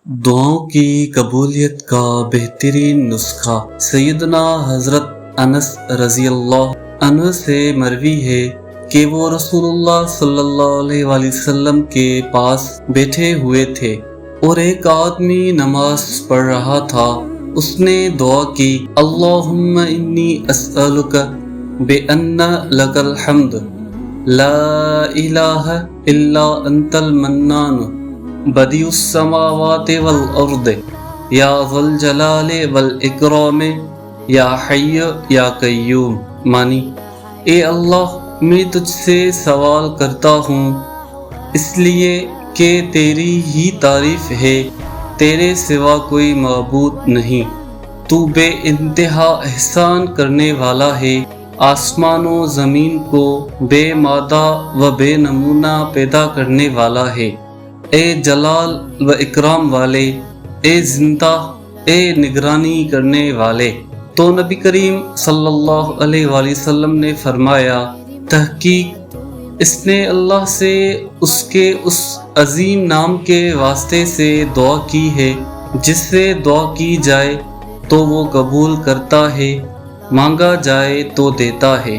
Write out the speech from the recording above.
دعاؤں کی قبولیت کا بہترین نسخہ سیدنا حضرت انس رضی اللہ عنہ سے مروی ہے کہ وہ رسول اللہ صلی اللہ علیہ وآلہ وسلم کے پاس بیٹھے ہوئے تھے اور ایک آدمی نماز پڑھ رہا تھا۔ اس نے دعا کی، اللہم انی اسألک بأن لک الحمد لا الہ الا انت المنان بدیع السماوات والارض یا ذی الجلال والاکرام یا حی یا قیوم۔ معنی، اے اللہ، میں تجھ سے سوال کرتا ہوں اس لیے کہ تیری ہی تعریف ہے، تیرے سوا کوئی معبود نہیں، تو بے انتہا احسان کرنے والا ہے، آسمان و زمین کو بے مادہ و بے نمونہ پیدا کرنے والا ہے، اے جلال و اکرام والے، اے زندہ، اے نگرانی کرنے والے۔ تو نبی کریم صلی اللہ علیہ وآلہ وسلم نے فرمایا، تحقیق اس نے اللہ سے اس کے اس عظیم نام کے واسطے سے دعا کی ہے جس سے دعا کی جائے تو وہ قبول کرتا ہے، مانگا جائے تو دیتا ہے۔